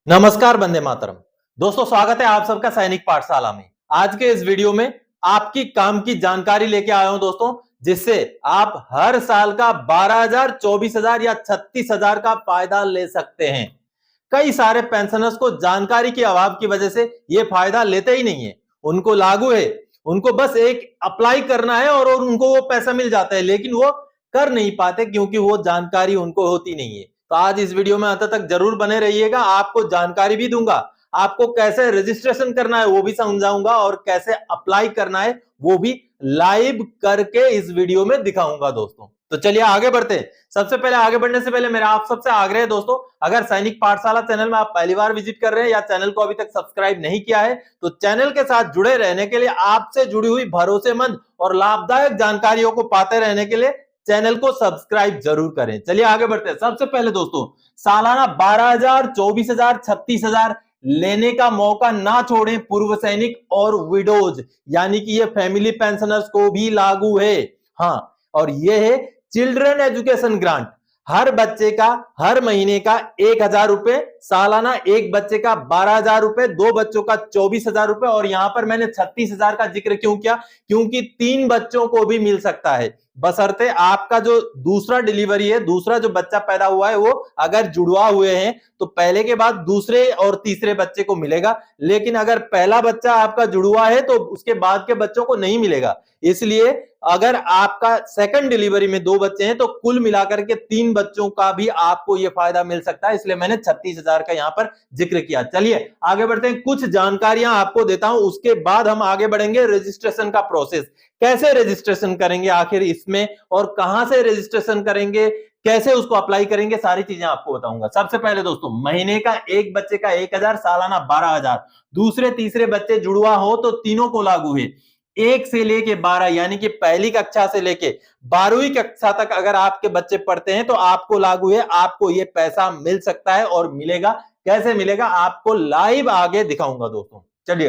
नमस्कार, वंदे मातरम। दोस्तों, स्वागत है आप सबका सैनिक पाठशाला में। आज के इस वीडियो में आपकी काम की जानकारी लेके आया हूं दोस्तों, जिससे आप हर साल का 12,000, 24,000 या 36,000 का फायदा ले सकते हैं। कई सारे पेंशनर्स को जानकारी के अभाव की वजह से यह फायदा लेते ही नहीं है। उनको लागू है, उनको बस एक अप्लाई करना है और उनको वो पैसा मिल जाता है, लेकिन वो कर नहीं पाते क्योंकि वो जानकारी उनको होती नहीं है। तो आज इस वीडियो में अंत तक जरूर बने रहिएगा। आपको जानकारी भी दूंगा, आपको कैसे रजिस्ट्रेशन करना है वो भी समझाऊंगा और कैसे अप्लाई करना है वो भी लाइव करके इस वीडियो में दिखाऊंगा दोस्तों। तो चलिए आगे बढ़ते हैं। सबसे पहले आगे बढ़ने से पहले मेरा आप सबसे आग्रह है दोस्तों, अगर सैनिक पाठशाला चैनल में आप पहली बार विजिट कर रहे हैं या चैनल को अभी तक सब्सक्राइब नहीं किया है, तो चैनल के साथ जुड़े रहने के लिए, आपसे जुड़ी हुई भरोसेमंद और लाभदायक जानकारियों को पाते रहने के लिए चैनल को सब्सक्राइब जरूर करें। चलिए आगे बढ़ते हैं। सबसे पहले दोस्तों, सालाना 12,000, 24,000, 36,000 लेने का मौका ना छोड़ें पूर्व सैनिक और विडोज, यानी कि ये फैमिली पेंशनर्स को भी लागू है। हाँ, और ये है चिल्ड्रन एजुकेशन ग्रांट। हर बच्चे का हर महीने का 1,000 रुपए, सालाना एक बच्चे का 12,000 रुपए, दो बच्चों का 24,000 रुपए। और यहां पर मैंने 36,000 का जिक्र क्यों किया? क्योंकि 3 बच्चों को भी मिल सकता है, बशर्ते आपका जो दूसरा डिलीवरी है, दूसरा जो बच्चा पैदा हुआ है, वो अगर जुड़वा हुए हैं तो पहले के बाद दूसरे और तीसरे बच्चे को मिलेगा। लेकिन अगर पहला बच्चा आपका जुड़वा है तो उसके बाद के बच्चों को नहीं मिलेगा। इसलिए अगर आपका सेकंड डिलीवरी में 2 बच्चे हैं तो कुल मिलाकर के 3 बच्चों का भी आपको यह फायदा मिल सकता है। इसलिए मैंने 36,000 का यहां पर जिक्र किया। चलिए आगे बढ़ते हैं, कुछ जानकारियां आपको देता हूं, उसके बाद हम आगे बढ़ेंगे। रजिस्ट्रेशन का प्रोसेस, कैसे रजिस्ट्रेशन करेंगे आखिर इसमें, और कहां से रजिस्ट्रेशन करेंगे, कैसे उसको अप्लाई करेंगे, सारी चीजें आपको बताऊंगा। सबसे पहले दोस्तों, महीने का एक बच्चे का 1,000, सालाना 12,000। दूसरे तीसरे बच्चे जुड़वा हो तो तीनों को लागू है। 1 से लेके 12, यानी कि पहली कक्षा से लेके 12वीं कक्षा तक अगर आपके बच्चे पढ़ते हैं तो आपको लागू है, आपको यह पैसा मिल सकता है। और मिलेगा कैसे मिलेगा, आपको लाइव आगे दिखाऊंगा दोस्तों। चलिए,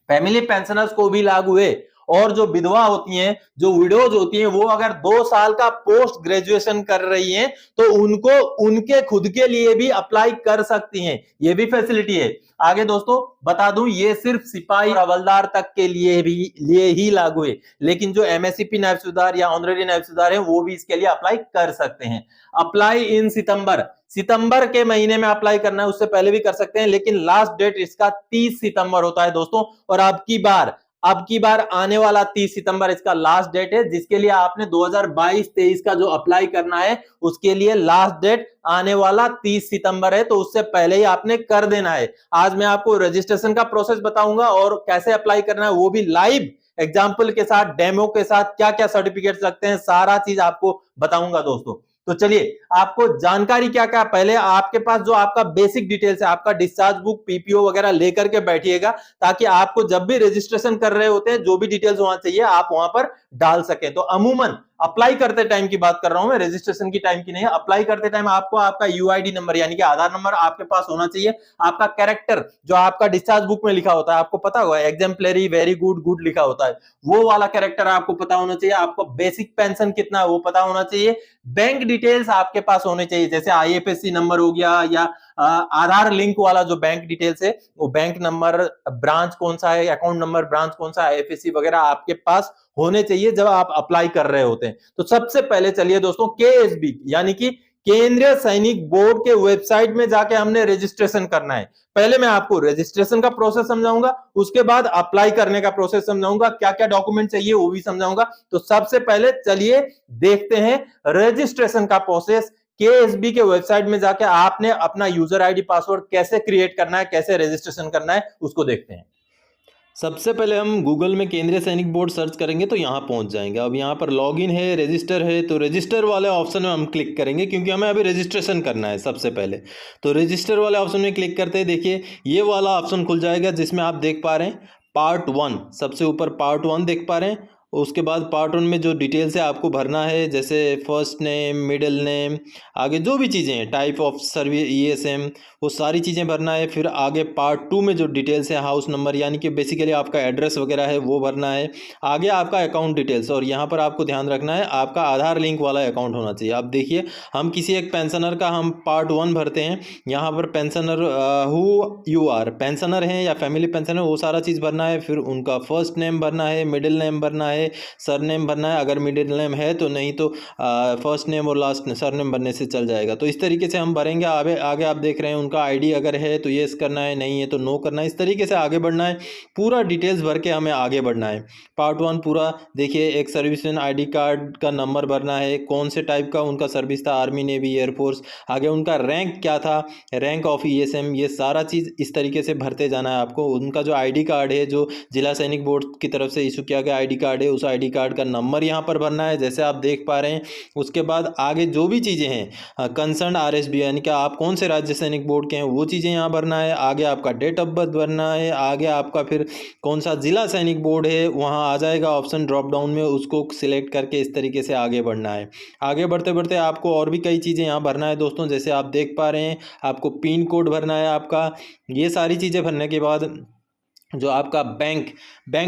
फैमिली पेंशनर्स को भी लागू है। और जो विधवा होती हैं, जो विडोज होती हैं, वो अगर 2 साल का पोस्ट ग्रेजुएशन कर रही हैं तो उनको उनके खुद के लिए भी अप्लाई कर सकती हैं। ये भी फैसिलिटी है। आगे दोस्तों बता दूं, ये सिर्फ सिपाही और हवलदार तक के लिए ही लागू है, लेकिन जो एमएससीपी नायब सूबेदार या ऑनरेरी नायब सूबेदार हैं वो भी इसके लिए अप्लाई कर सकते हैं। अप्लाई इन सितंबर के महीने में अप्लाई करना है, उससे पहले भी कर सकते हैं, लेकिन लास्ट डेट इसका 30 सितंबर होता है दोस्तों। और अब की बार आने वाला 30 सितंबर इसका लास्ट डेट है, जिसके लिए आपने 2022-23 का जो अप्लाई करना है उसके लिए लास्ट डेट आने वाला 30 सितंबर है, तो उससे पहले ही आपने कर देना है। आज मैं आपको रजिस्ट्रेशन का प्रोसेस बताऊंगा और कैसे अप्लाई करना है वो भी लाइव एग्जाम्पल के साथ, डेमो के साथ, क्या क्या सर्टिफिकेट लगते हैं, सारा चीज आपको बताऊंगा दोस्तों। तो चलिए, आपको जानकारी क्या क्या, पहले आपके पास जो आपका बेसिक डिटेल्स है, आपका डिस्चार्ज बुक, पीपीओ वगैरह लेकर के बैठिएगा, ताकि आपको जब भी रजिस्ट्रेशन कर रहे होते हैं जो भी डिटेल्स वहां चाहिए आप वहां पर डाल सके। तो अमूमन अप्लाई करते टाइम की बात कर रहा हूं मैं, रजिस्ट्रेशन की टाइम की नहीं है। अप्लाई करते टाइम आपको आपका यूआईडी नंबर यानी कि आधार नंबर आपके पास होना चाहिए। आपका कैरेक्टर जो आपका डिस्चार्ज बुक में लिखा होता है, आपको पता होगा एग्जाम्पलरी, वेरी गुड, गुड लिखा होता है, वो वाला कैरेक्टर आपको पता होना चाहिए। आपको बेसिक पेंशन कितना है वो पता होना चाहिए। बैंक डिटेल्स आपके पास होने चाहिए, जैसे आईएफएससी नंबर हो गया या आधार लिंक वाला जो बैंक डिटेल्स है, वो बैंक नंबर, ब्रांच कौन सा है, अकाउंट नंबर, ब्रांच कौन सा है, आईएफएससी वगैरह आपके पास होने चाहिए जब आप अप्लाई कर रहे होते हैं। तो सबसे पहले चलिए दोस्तों, केएसबी यानी कि केंद्रीय सैनिक बोर्ड के वेबसाइट में जाके हमने रजिस्ट्रेशन करना है। पहले मैं आपको रजिस्ट्रेशन का प्रोसेस समझाऊंगा, उसके बाद अप्लाई करने का प्रोसेस समझाऊंगा, क्या क्या डॉक्यूमेंट चाहिए वो भी समझाऊंगा। तो सबसे पहले चलिए देखते हैं रजिस्ट्रेशन का प्रोसेस। केएसबी के वेबसाइट में जाके आपने अपना यूजर आईडी पासवर्ड कैसे क्रिएट करना है, कैसे रजिस्ट्रेशन करना है, उसको देखते हैं। सबसे पहले हम गूगल में केंद्रीय सैनिक बोर्ड सर्च करेंगे तो यहाँ पहुँच जाएंगे। अब यहाँ पर लॉगिन है, रजिस्टर है, तो रजिस्टर वाले ऑप्शन में हम क्लिक करेंगे क्योंकि हमें अभी रजिस्ट्रेशन करना है सबसे पहले। तो रजिस्टर वाले ऑप्शन में क्लिक करते हैं, देखिए ये वाला ऑप्शन खुल जाएगा जिसमें आप देख पा रहे हैं पार्ट 1, सबसे ऊपर पार्ट 1 देख पा रहे हैं। उसके बाद पार्ट 1 में जो डिटेल्स है आपको भरना है, जैसे फर्स्ट नेम, मिडिल नेम, आगे जो भी चीज़ें हैं, टाइप ऑफ सर्विस, ईएसएम, वो सारी चीज़ें भरना है। फिर आगे पार्ट 2 में जो डिटेल्स है, हाउस नंबर यानी कि बेसिकली आपका एड्रेस वगैरह है वो भरना है। आगे आपका अकाउंट डिटेल्स, और यहाँ पर आपको ध्यान रखना है आपका आधार लिंक वाला अकाउंट होना चाहिए। अब देखिए, हम किसी एक पेंशनर का हम पार्ट 1 भरते हैं, यहाँ पर pensioner who you are, pensioner हैं या फैमिली पेंशनर, वो सारा चीज़ भरना है। फिर उनका फर्स्ट नेम भरना है, मिडिल नेम भरना है, सरनेम भरना है, अगर मिडिल नेम है तो, नहीं तो फर्स्ट नेम और लास्ट सरनेम भरने से चल जाएगा। तो इस तरीके से हम भरेंगे। आगे आगे आप देख रहे हैं उनका आईडी अगर है तो येस करना है, नहीं है तो नो करना है। इस तरीके से आगे बढ़ना है, पूरा डिटेल्स भर के हमें आगे बढ़ना है। पार्ट 1 पूरा देखिए, एक सर्विसमैन आईडी कार्ड का नंबर भरना है, कौन से टाइप का उनका सर्विस था, आर्मी, नेवी, एयरफोर्स, आगे उनका रैंक क्या था, रैंक ऑफ ईएसएम, ये सारा चीज़ इस तरीके से भरते जाना है आपको। उनका जो आईडी कार्ड है, जो जिला सैनिक बोर्ड की तरफ से इशू किया गया आईडी कार्ड है, उस आईडी कार्ड का नंबर यहाँ पर भरना है, जैसे आप देख पा रहे हैं। उसके बाद आगे जो भी चीज़ें हैं, कंसर्न आरएसबी यानी कि आप कौन से राज्य सैनिक बोर्ड के हैं, वो चीज़ें यहाँ भरना है। आगे आपका डेट ऑफ बर्थ भरना है। आगे आपका फिर कौन सा जिला सैनिक बोर्ड है, वहाँ आ जाएगा ऑप्शन ड्रॉप डाउन में, उसको सिलेक्ट करके इस तरीके से आगे बढ़ना है। आगे बढ़ते बढ़ते आपको और भी कई चीज़ें यहाँ भरना है दोस्तों, जैसे आप देख पा रहे हैं, आपको पिन कोड भरना है आपका। ये सारी चीज़ें भरने के बाद जो आपका बैंक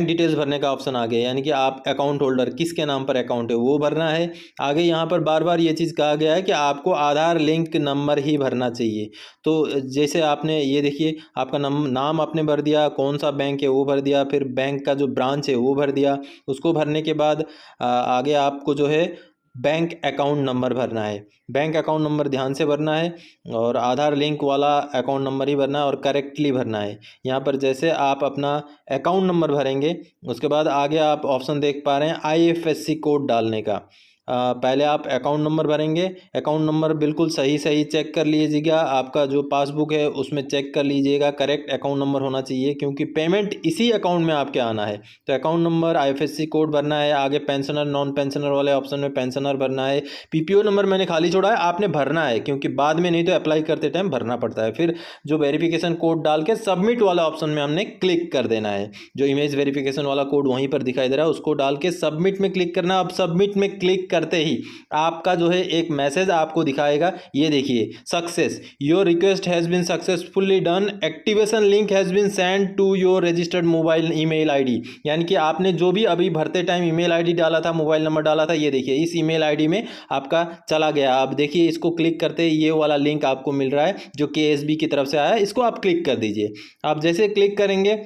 डिटेल्स भरने का ऑप्शन आ गया, यानी कि आप अकाउंट होल्डर किसके नाम पर अकाउंट है वो भरना है। आगे यहाँ पर बार बार ये चीज़ कहा गया है कि आपको आधार लिंक नंबर ही भरना चाहिए। तो जैसे आपने ये देखिए, आपका नाम आपने भर दिया, कौन सा बैंक है वो भर दिया, फिर बैंक का जो ब्रांच है वो भर दिया। उसको भरने के बाद आगे आपको जो है बैंक अकाउंट नंबर भरना है। बैंक अकाउंट नंबर ध्यान से भरना है, और आधार लिंक वाला अकाउंट नंबर ही भरना है, और करेक्टली भरना है। यहाँ पर जैसे आप अपना अकाउंट नंबर भरेंगे, उसके बाद आगे आप ऑप्शन देख पा रहे हैं आईएफएससी कोड डालने का। पहले आप अकाउंट नंबर भरेंगे, अकाउंट नंबर बिल्कुल सही चेक कर लीजिएगा। आपका जो पासबुक है उसमें चेक कर लीजिएगा, करेक्ट अकाउंट नंबर होना चाहिए, क्योंकि पेमेंट इसी अकाउंट में आपके आना है। तो अकाउंट नंबर, आईएफएससी कोड भरना है। आगे पेंशनर, नॉन पेंशनर वाले ऑप्शन में पेंशनर भरना है। पीपीओ नंबर मैंने खाली छोड़ा है, आपने भरना है, क्योंकि बाद में नहीं तो अप्लाई करते टाइम भरना पड़ता है। फिर जो वेरिफिकेशन कोड डाल के सबमिट वाला ऑप्शन में हमने क्लिक कर देना है। जो इमेज वेरिफिकेशन वाला कोड वहीं पर दिखाई दे रहा है, उसको डाल के सबमिट में क्लिक करना। अब सबमिट में क्लिक करते ही आपका जो है एक मैसेज आपको दिखाएगा, ये देखिए, success, your request has been successfully done, activation link has been send to your registered mobile email ID. यानी कि आपने जो भी अभी भरते टाइम ईमेल आईडी डाला था, मोबाइल नंबर डाला था, ये देखिए इस ईमेल आईडी में आपका चला गया। आप देखिए, इसको क्लिक करते ही ये वाला लिंक आपको मिल रहा है जो केएसबी की तरफ से आया है, इसको आप क्लिक कर दीजिए। आप जैसे क्लिक करेंगे,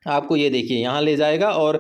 आपको ये देखिए यहाँ ले जाएगा, और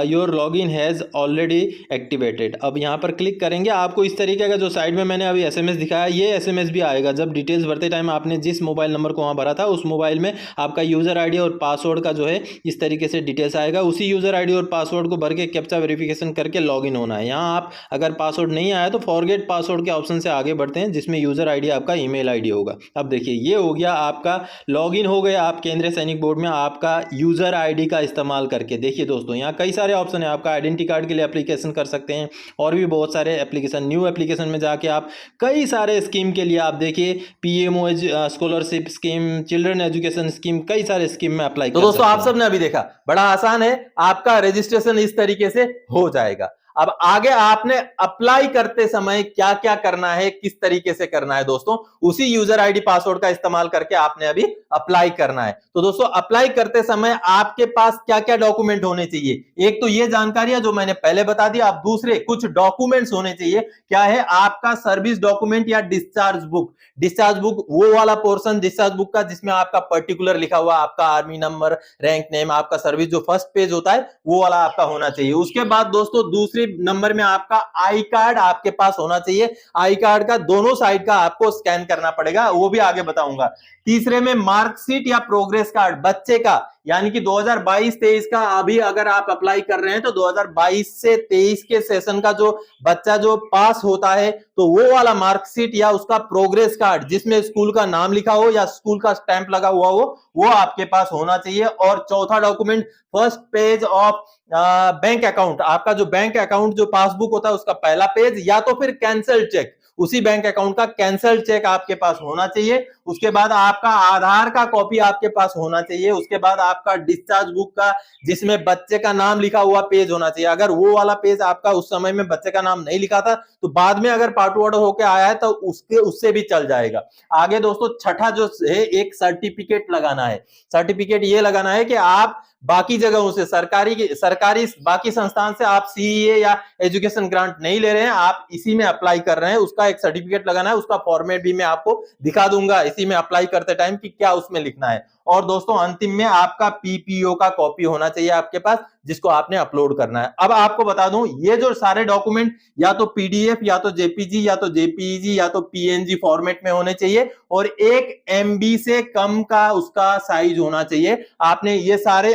your login has already activated. अब यहाँ पर क्लिक करेंगे, आपको इस तरीके का जो साइड में मैंने अभी एसएमएस दिखाया, ये एसएमएस भी आएगा जब डिटेल्स भरते टाइम आपने जिस मोबाइल नंबर को वहाँ भरा था, उस मोबाइल में आपका यूज़र आईडी और पासवर्ड का जो है इस तरीके से डिटेल्स आएगा। उसी यूज़र आईडी और पासवर्ड को भर के कैप्चा वेरिफिकेशन करके लॉगिन होना है। यहाँ आप अगर पासवर्ड नहीं आया तो फॉरगेट पासवर्ड के ऑप्शन से आगे बढ़ते हैं, जिसमें यूज़र आईडी आपका ईमेल आईडी होगा। अब देखिए, ये हो गया आपका लॉगिन हो गया आप केंद्रीय सैनिक बोर्ड में, आपका यूज़र आईडी का इस्तेमाल करके। देखिए दोस्तों, यहाँ कई सारे ऑप्शन है, आपका आइडेंटिटी कार्ड के लिए एप्लीकेशन कर सकते हैं, और भी बहुत सारे एप्लीकेशन, न्यू एप्लीकेशन में जाके आप कई सारे स्कीम के लिए आप देखिए, PMO scholarship scheme, children education scheme, कई सारे स्कीम में अप्लाई कर सकते हैं। तो दोस्तों, आप सबने अभी देखा, बड़ा आसान है, आपका रजिस्ट्रेशन इस तरीके से हो जाएगा। अब आगे आपने अप्लाई करते समय क्या क्या करना है, किस तरीके से करना है दोस्तों, उसी यूजर आईडी पासवर्ड का इस्तेमाल करके आपने अभी अप्लाई करना है। तो दोस्तों, अप्लाई करते समय आपके पास क्या क्या डॉक्यूमेंट होने चाहिए, एक तो ये जानकारियां जो मैंने पहले बता दी, आप दूसरे कुछ डॉक्यूमेंट्स होने चाहिए। क्या है, आपका सर्विस डॉक्यूमेंट या डिस्चार्ज बुक। डिस्चार्ज बुक वो वाला पोर्शन डिस्चार्ज बुक का जिसमें आपका पर्टिकुलर लिखा हुआ, आपका आर्मी नंबर, रैंक नेम, आपका सर्विस जो फर्स्ट पेज होता है वो वाला आपका होना चाहिए। उसके बाद दोस्तों, दूसरी नंबर में आपका आई कार्ड आपके पास होना चाहिए। आई कार्ड का दोनों साइड का आपको स्कैन करना पड़ेगा, वो भी आगे बताऊंगा। तीसरे में मार्कशीट या प्रोग्रेस कार्ड बच्चे का, यानी कि 2022-23 का अभी अगर आप अप्लाई कर रहे हैं तो 2022 से 23 के सेशन का जो बच्चा जो पास होता है, तो वो वाला मार्कशीट या उसका प्रोग्रेस कार्ड जिसमें स्कूल का नाम लिखा हो या स्कूल का स्टैंप लगा हुआ हो, वो आपके पास होना चाहिए। और चौथा document, first page of bank account, आपका जो बैंक अकाउंट जो पासबुक होता है उसका पहला पेज, या तो फिर कैंसल चेक, उसी बैंक अकाउंट का कैंसल्ड चेक आपके पास होना चाहिए। उसके बाद आपका आधार का कॉपी आपके पास होना चाहिए। उसके बाद आपका डिस्चार्ज बुक का जिसमें बच्चे का नाम लिखा हुआ पेज होना चाहिए। अगर वो वाला पेज आपका उस समय में बच्चे का नाम नहीं लिखा था तो बाद में अगर पार्ट ऑर्डर होकर आया है तो उससे भी चल जाएगा। आगे दोस्तों छठा जो है एक सर्टिफिकेट लगाना है। सर्टिफिकेट ये लगाना है कि आप बाकी जगहों से सरकारी बाकी संस्थान से आप सीए या एजुकेशन ग्रांट नहीं ले रहे हैं, आप इसी में अप्लाई कर रहे हैं, उसका एक सर्टिफिकेट लगाना है। उसका फॉर्मेट भी मैं आपको दिखा दूंगा इसी में अप्लाई करते टाइम कि क्या उसमें लिखना है। और दोस्तों अंतिम में आपका पीपीओ का कॉपी होना चाहिए आपके पास, जिसको आपने अपलोड करना है। अब आपको बता दूं ये जो सारे डॉक्यूमेंट या तो पीडीएफ या तो जेपीजी या तो जेपीईजी या तो पीएनजी फॉर्मेट में होने चाहिए और 1 MB से कम का उसका साइज होना चाहिए। आपने ये सारे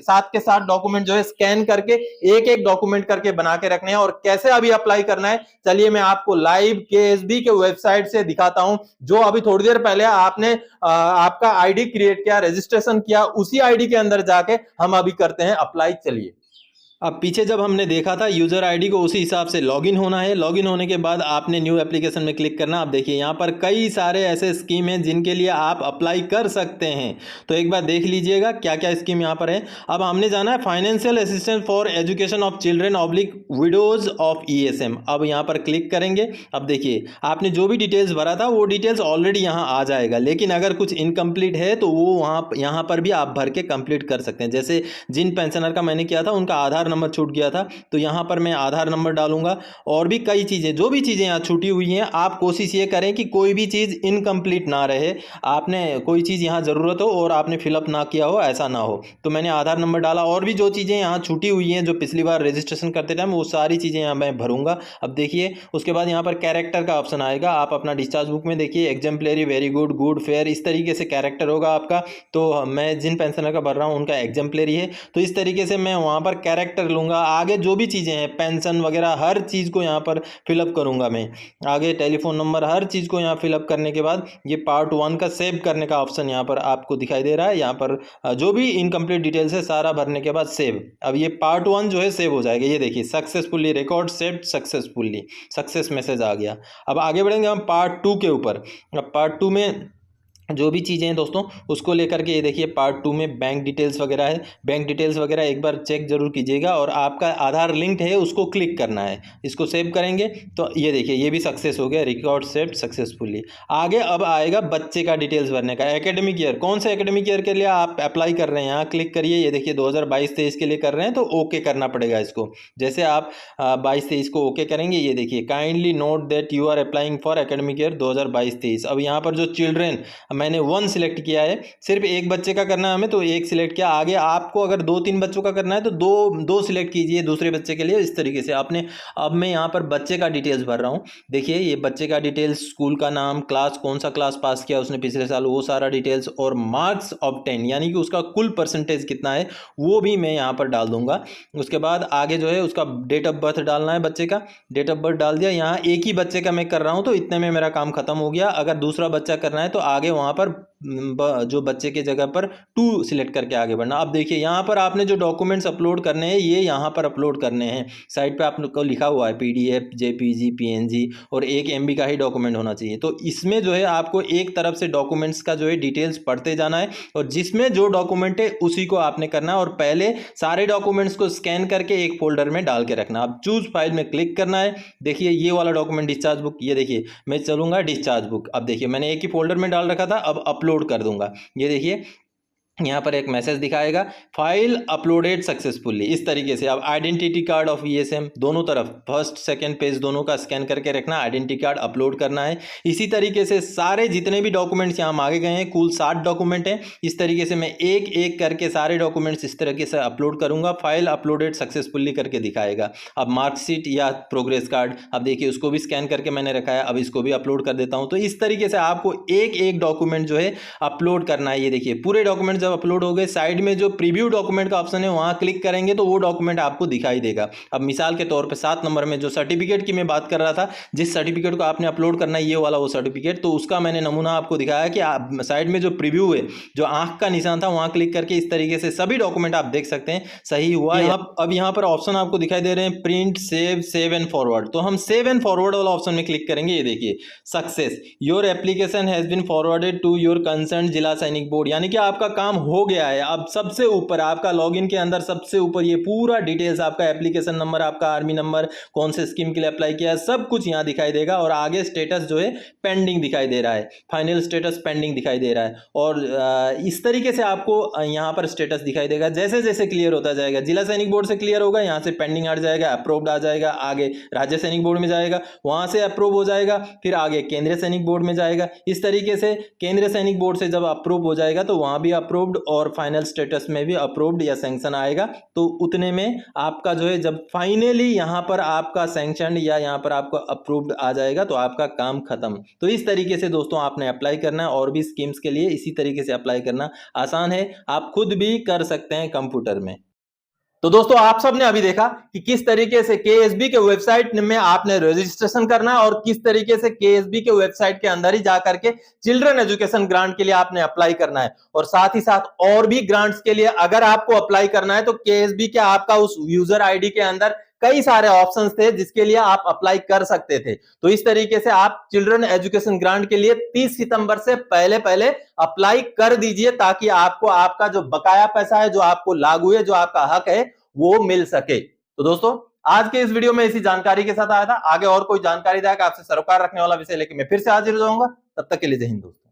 7 के 7 डॉक्यूमेंट जो है स्कैन करके एक एक डॉक्यूमेंट करके बना के रखने हैं। और कैसे अभी अप्लाई करना है चलिए मैं आपको लाइव केएसबी के वेबसाइट से दिखाता हूं, जो अभी थोड़ी देर पहले आपने आपका आईडी क्रिएट किया, रजिस्ट्रेशन किया, उसी आईडी के अंदर जाके हम अभी करते हैं अप्लाई। चलिए अब पीछे जब हमने देखा था यूजर आईडी को उसी हिसाब से लॉगिन होना है। लॉगिन होने के बाद आपने न्यू एप्लीकेशन में क्लिक करना। आप देखिए यहाँ पर कई सारे ऐसे स्कीम हैं जिनके लिए आप अप्लाई कर सकते हैं, तो एक बार देख लीजिएगा क्या क्या स्कीम यहाँ पर है। अब हमने जाना है financial assistance for education of children oblique widows of ESM. अब यहाँ पर क्लिक करेंगे। अब देखिए आपने जो भी डिटेल्स भरा था वो डिटेल्स ऑलरेडी यहाँ आ जाएगा, लेकिन अगर कुछ इनकम्प्लीट है तो वो यहाँ पर भी आप भर के कंप्लीट कर सकते हैं। जैसे जिन पेंशनर का मैंने किया था उनका आधार नंबर छूट गया था तो यहाँ पर मैं आधार नंबर डालूंगा। और भी कई चीज़ें जो भी चीज़ें यहाँ छूटी हुई हैं आप कोशिश ये करें कि कोई भी चीज़ इनकम्प्लीट ना रहे। आपने कोई चीज़ यहाँ ज़रूरत हो और आपने फिलअप ना किया हो, ऐसा ना हो। तो मैंने आधार नंबर डाला। और भी जो चीज़ें यहाँ छूटी हुई हैं जो पिछली बार रजिस्ट्रेशन करते टाइम वो सारी चीज़ें यहाँ मैं भरूंगा। अब देखिए उसके बाद यहाँ पर कैरेक्टर का ऑप्शन आएगा। आप अपना डिस्चार्ज बुक में देखिए exemplary, very good, good, fair, इस तरीके से कैरेक्टर होगा आपका। तो मैं जिन पेंशनर का भर रहा हूँ उनका एग्जाम्पलरी है, तो इस तरीके से मैं वहाँ पर कैरेक्टर लूँगा। आगे जो भी चीज़ें हैं पेंशन वगैरह हर चीज़ को यहाँ पर फिलअप करूँगा मैं। आगे टेलीफोन नंबर हर चीज़ को यहाँ फिलअप करने के बाद ये पार्ट 1 का सेव करने का ऑप्शन यहाँ पर आपको दिखाई दे रहा है। यहाँ पर जो भी इनकम्प्लीट डिटेल्स है सारा भरने के बाद सेव। अब ये पार्ट 1 जो है सेव हो जाएगा। ये देखिए successfully record saved successfully, success message आ गया। अब आगे बढ़ेंगे हम पार्ट 2 के ऊपर। अब पार्ट 2 में जो भी चीज़ें हैं दोस्तों उसको लेकर के ये देखिए पार्ट 2 में बैंक डिटेल्स वगैरह है। बैंक डिटेल्स वगैरह एक बार चेक जरूर कीजिएगा और आपका आधार लिंक्ड है उसको क्लिक करना है। इसको सेव करेंगे तो ये देखिए ये भी सक्सेस हो गया, रिकॉर्ड सेव्ड सक्सेसफुली। आगे अब आएगा बच्चे का डिटेल्स भरने का। एकेडमिक ईयर, कौन से एकेडमिक ईयर के लिए आप अप्लाई कर रहे हैं यहाँ क्लिक करिए। ये देखिए 2022-23 के लिए कर रहे हैं तो ओके करना पड़ेगा इसको। जैसे आप 22-23 को ओके करेंगे ये देखिए kindly note that you are applying for academic year 2022-23। अब यहाँ पर जो चिल्ड्रेन मैंने 1 सिलेक्ट किया है, सिर्फ एक बच्चे का करना है हमें तो 1 सिलेक्ट किया। आगे आपको अगर 2-3 बच्चों का करना है तो दो सिलेक्ट कीजिए दूसरे बच्चे के लिए, इस तरीके से आपने। अब मैं यहाँ पर बच्चे का डिटेल्स भर रहा हूँ। देखिए ये बच्चे का डिटेल्स, स्कूल का नाम, क्लास कौन सा क्लास पास किया उसने पिछले साल, वो सारा डिटेल्स, और मार्क्स ऑब्टेन यानी कि उसका कुल परसेंटेज कितना है वो भी मैं यहाँ पर डाल दूंगा। उसके बाद आगे जो है उसका डेट ऑफ बर्थ डालना है। बच्चे का डेट ऑफ बर्थ डाल दिया। यहाँ एक ही बच्चे का मैं कर रहा हूँ तो इतने में मेरा काम खत्म हो गया। अगर दूसरा बच्चा करना है तो आगे वहाँ पर जो बच्चे के जगह पर 2 सिलेक्ट करके आगे बढ़ना। अब देखिए यहाँ पर आपने जो डॉक्यूमेंट्स अपलोड करने हैं ये यहाँ पर अपलोड करने हैं। साइड पे आपको लिखा हुआ है पीडीएफ, जेपीजी, पीएनजी और 1 MB का ही डॉक्यूमेंट होना चाहिए। तो इसमें जो है आपको एक तरफ से डॉक्यूमेंट्स का जो है डिटेल्स पढ़ते जाना है और जिसमें जो डॉक्यूमेंट है उसी को आपने करना है और पहले सारे डॉक्यूमेंट्स को स्कैन करके एक फोल्डर में डाल के रखना। अब चूज फाइल में क्लिक करना है। देखिए ये वाला डॉक्यूमेंट डिस्चार्ज बुक, ये देखिए मैं चलूंगा डिस्चार्ज बुक। अब देखिए मैंने एक ही फोल्डर में डाल रखा था, अब अपलोड कर दूंगा। ये देखिए यहाँ पर एक मैसेज दिखाएगा फाइल अपलोडेड सक्सेसफुली। इस तरीके से आप आइडेंटिटी कार्ड ऑफ ईएसएम दोनों तरफ फर्स्ट सेकंड पेज दोनों का स्कैन करके रखना, आइडेंटिटी कार्ड अपलोड करना है। इसी तरीके से सारे जितने भी डॉक्यूमेंट्स यहाँ मांगे गए हैं, कुल 60 डॉक्यूमेंट हैं, इस तरीके से मैं एक एक करके सारे डॉक्यूमेंट्स इस तरीके से अपलोड करूंगा। फाइल अपलोडेड सक्सेसफुली करके दिखाएगा। अब मार्कशीट या प्रोग्रेस कार्ड, अब देखिए उसको भी स्कैन करके मैंने रखा है, अब इसको भी अपलोड कर देता हूँ। तो इस तरीके से आपको एक एक डॉक्यूमेंट जो है अपलोड करना है। ये देखिए पूरे डॉक्यूमेंट जब अपलोड हो गए, साइड में जो प्रीव्यू डॉक्यूमेंट का ऑप्शन है वहां क्लिक करेंगे तो वो डॉक्यूमेंट आपको दिखाई देगा। अब मिसाल के तौर पे 7 नंबर में जो सर्टिफिकेट की मैं बात कर रहा था, जिस सर्टिफिकेट को आपने अपलोड करना है ये वाला वो सर्टिफिकेट, तो उसका मैंने नमूना आपको दिखाया कि आप साइड में जो प्रीव्यू है, जो आंख का निशान था वहां क्लिक करके इस तरीके से सभी डॉक्यूमेंट आप देख सकते हैं सही हुआ। अब यहाँ पर ऑप्शन आपको दिखाई दे रहे हैं प्रिंट, सेव एंड फॉरवर्ड। तो हम सेव एंड फॉरवर्ड वाला ऑप्शन में क्लिक करेंगे। ये देखिए success, your application has been forwarded to your concern Zila Sainik board, यानी कि आपका काम हो गया है। अब सबसे ऊपर आपका लॉगिन के अंदर सबसे ऊपर ये पूरा डिटेल्स, आपका एप्लीकेशन नंबर, आपका आर्मी नंबर, कौन से स्कीम के लिए अप्लाई किया है, सब कुछ यहाँ दिखाई देगा। और आगे स्टेटस जो है पेंडिंग दिखाई दे रहा है, फाइनल स्टेटस पेंडिंग दिखाई दे रहा है। और इस तरीके से आपको यहाँ पर स्टेटस दिखाई देगा। जैसे जैसे क्लियर होता जाएगा, जिला सैनिक बोर्ड से क्लियर होगा, यहाँ से पेंडिंग हट जाएगा, अप्रूव्ड आ जाएगा, आगे राज्य सैनिक बोर्ड में जाएगा, वहां से अप्रूव हो जाएगा, फिर आगे केंद्रीय सैनिक बोर्ड में जाएगा। इस तरीके से केंद्रीय सैनिक बोर्ड से जब अप्रूव हो जाएगा तो वहां भी अप्रूव्ड और फाइनल स्टेटस में भी अप्रूव्ड या सैंक्शन आएगा। तो उतने में आपका जो है जब फाइनली यहाँ पर आपका सैंक्शन या यहाँ पर आपको अप्रूव्ड आ जाएगा तो आपका काम खत्म। तो इस तरीके से दोस्तों आपने अप्लाई करना है। और भी स्कीम्स के लिए इसी तरीके से अप्लाई करना आसान है, आप खुद भी कर सकते हैं कंप्यूटर में। तो दोस्तों आप सबने अभी देखा कि किस तरीके से केएसबी के वेबसाइट में आपने रजिस्ट्रेशन करना है और किस तरीके से केएसबी के वेबसाइट के अंदर ही जाकर के चिल्ड्रन एजुकेशन ग्रांट के लिए आपने अप्लाई करना है। और साथ ही साथ और भी ग्रांट्स के लिए अगर आपको अप्लाई करना है तो केएसबी के आपका उस यूजर आईडी के अंदर कई सारे ऑप्शंस थे जिसके लिए आप अप्लाई कर सकते थे। तो इस तरीके से आप चिल्ड्रन एजुकेशन ग्रांट के लिए 30 सितंबर से पहले पहले अप्लाई कर दीजिए, ताकि आपको आपका जो बकाया पैसा है, जो आपको लागू है, जो आपका हक है, वो मिल सके। तो दोस्तों आज के इस वीडियो में इसी जानकारी के साथ आया था। आगे और कोई जानकारी दायक आपसे सरोकार रखने वाला विषय लेकर मैं फिर से हाजिर हो जाऊंगा। तब तक के लिए जय हिंद दोस्तों।